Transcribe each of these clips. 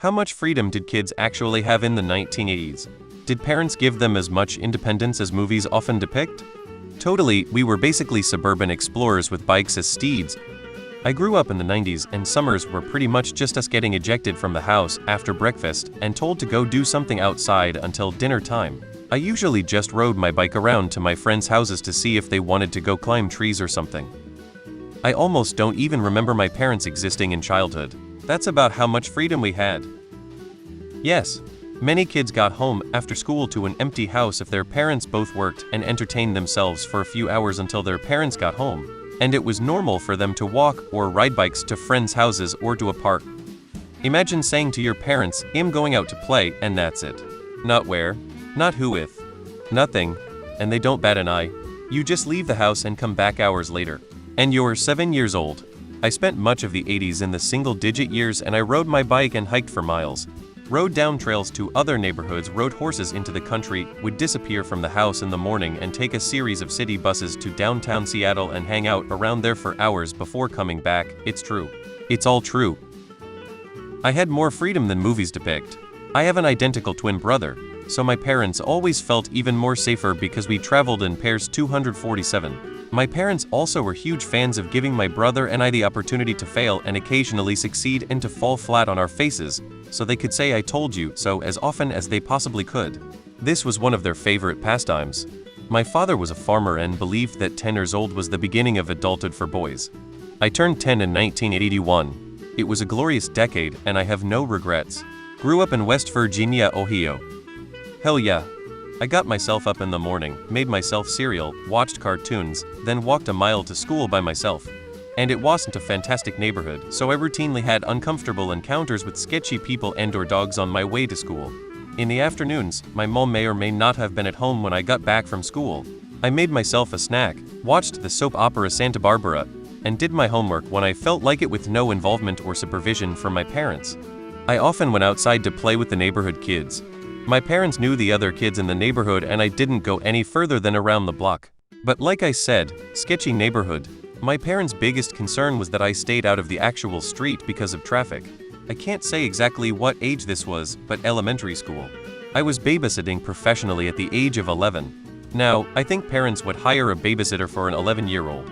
How much freedom did kids actually have in the 1980s? Did parents give them as much independence as movies often depict? Totally, we were basically suburban explorers with bikes as steeds. I grew up in the 90s and summers were pretty much just us getting ejected from the house after breakfast and told to go do something outside until dinner time. I usually just rode my bike around to my friends' houses to see if they wanted to go climb trees or something. I almost don't even remember my parents existing in childhood. That's about how much freedom we had. Yes, many kids got home after school to an empty house if their parents both worked and entertained themselves for a few hours until their parents got home, and it was normal for them to walk or ride bikes to friends' houses or to a park. Imagine saying to your parents, "I'm going out to play," and that's it. Not where, not who with, nothing, and they don't bat an eye. You just leave the house and come back hours later. And you're 7 years old. I spent much of the 80s in the single-digit years and I rode my bike and hiked for miles. Rode down trails to other neighborhoods, rode horses into the country, would disappear from the house in the morning and take a series of city buses to downtown Seattle and hang out around there for hours before coming back. It's true. It's all true. I had more freedom than movies depict. I have an identical twin brother, so my parents always felt even more safer because we traveled in pairs 247. My parents also were huge fans of giving my brother and I the opportunity to fail and occasionally succeed and to fall flat on our faces, so they could say "I told you so" as often as they possibly could. This was one of their favorite pastimes. My father was a farmer and believed that 10 years old was the beginning of adulthood for boys. I turned 10 in 1981. It was a glorious decade and I have no regrets. Grew up in West Virginia, Ohio. Hell yeah. I got myself up in the morning, made myself cereal, watched cartoons, then walked a mile to school by myself. And it wasn't a fantastic neighborhood, so I routinely had uncomfortable encounters with sketchy people and/or dogs on my way to school. In the afternoons, my mom may or may not have been at home when I got back from school. I made myself a snack, watched the soap opera Santa Barbara, and did my homework when I felt like it with no involvement or supervision from my parents. I often went outside to play with the neighborhood kids. My parents knew the other kids in the neighborhood and I didn't go any further than around the block. But like I said, sketchy neighborhood. My parents' biggest concern was that I stayed out of the actual street because of traffic. I can't say exactly what age this was, but elementary school. I was babysitting professionally at the age of 11. Now, I think parents would hire a babysitter for an 11-year-old.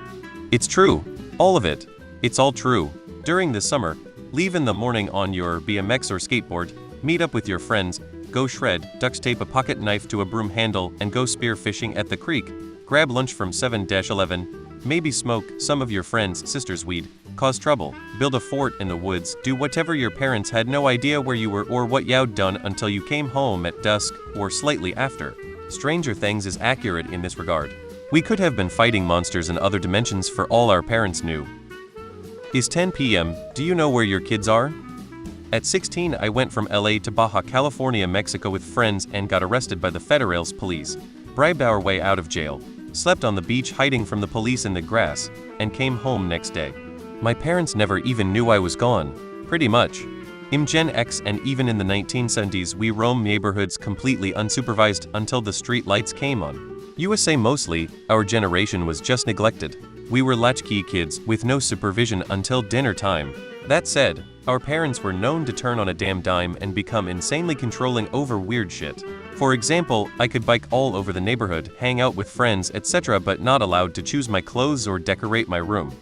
It's true. All of it. It's all true. During the summer, leave in the morning on your BMX or skateboard, meet up with your friends, go shred, duct tape a pocket knife to a broom handle and go spear fishing at the creek, grab lunch from 7-11, maybe smoke some of your friends' sister's weed, cause trouble, build a fort in the woods, do whatever your parents had no idea where you were or what you'd done until you came home at dusk or slightly after. Stranger Things is accurate in this regard. We could have been fighting monsters in other dimensions for all our parents knew. Is 10 p.m., do you know where your kids are? At 16, I went from LA to Baja California, Mexico with friends and got arrested by the Federales police, bribed our way out of jail, slept on the beach hiding from the police in the grass, and came home next day. My parents never even knew I was gone, pretty much. I'm Gen X and even in the 1970s we roamed neighborhoods completely unsupervised until the street lights came on. USA mostly, our generation was just neglected. We were latchkey kids with no supervision until dinner time. That said, our parents were known to turn on a damn dime and become insanely controlling over weird shit. For example, I could bike all over the neighborhood, hang out with friends, etc. but not allowed to choose my clothes or decorate my room.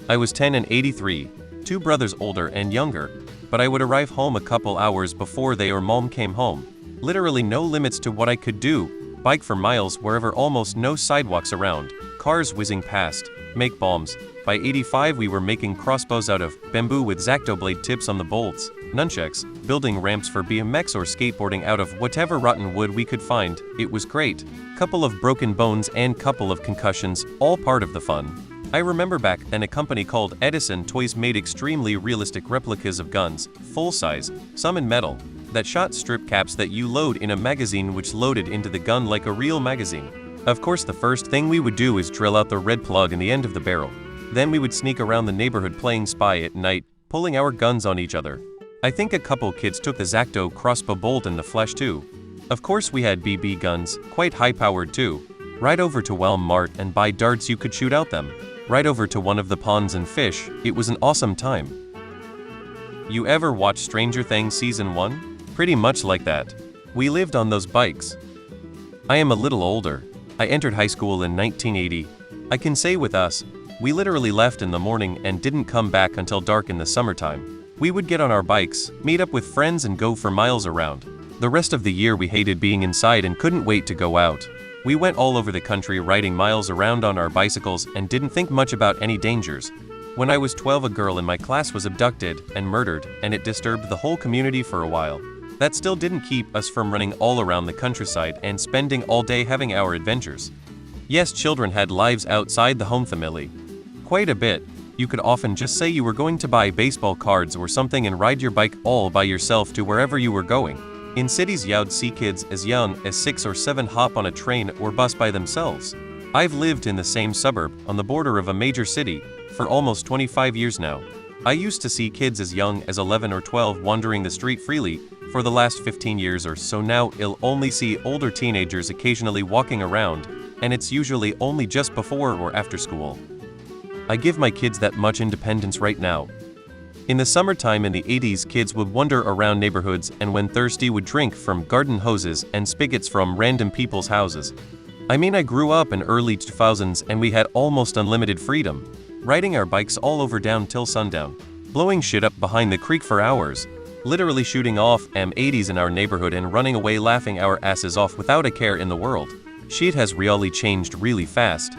I was 10 in 83, 2 brothers older and younger, but I would arrive home a couple hours before they or mom came home. Literally no limits to what I could do, bike for miles wherever almost no sidewalks around, cars whizzing past, make bombs. By 85 we were making crossbows out of bamboo with X-Acto blade tips on the bolts, nunchucks, building ramps for BMX or skateboarding out of whatever rotten wood we could find. It was great. Couple of broken bones and couple of concussions, all part of the fun. I remember back then a company called Edison Toys made extremely realistic replicas of guns, full size, some in metal, that shot strip caps that you load in a magazine which loaded into the gun like a real magazine. Of course the first thing we would do is drill out the red plug in the end of the barrel. Then we would sneak around the neighborhood playing spy at night, pulling our guns on each other. I think a couple kids took the X-Acto crossbow bolt in the flesh too. Of course we had BB guns, quite high-powered too. Right over to Walmart and buy darts you could shoot out them. Right over to one of the ponds and fish. It was an awesome time. You ever watch Stranger Things Season 1? Pretty much like that. We lived on those bikes. I am a little older. I entered high school in 1980. I can say with us, we literally left in the morning and didn't come back until dark in the summertime. We would get on our bikes, meet up with friends and go for miles around. The rest of the year we hated being inside and couldn't wait to go out. We went all over the country riding miles around on our bicycles and didn't think much about any dangers. When I was 12, a girl in my class was abducted and murdered, and it disturbed the whole community for a while. That still didn't keep us from running all around the countryside and spending all day having our adventures. Yes, children had lives outside the home family. Quite a bit. You could often just say you were going to buy baseball cards or something and ride your bike all by yourself to wherever you were going. In cities, you'd see kids as young as 6 or 7 hop on a train or bus by themselves. I've lived in the same suburb, on the border of a major city, for almost 25 years now. I used to see kids as young as 11 or 12 wandering the street freely. For the last 15 years or so now, I'll only see older teenagers occasionally walking around, and it's usually only just before or after school. I give my kids that much independence right now. In the summertime in the 80s, kids would wander around neighborhoods and when thirsty would drink from garden hoses and spigots from random people's houses. I grew up in early 2000s and we had almost unlimited freedom, riding our bikes all over down till sundown, blowing shit up behind the creek for hours, literally shooting off M80s in our neighborhood and running away laughing our asses off without a care in the world. Shit has really changed really fast.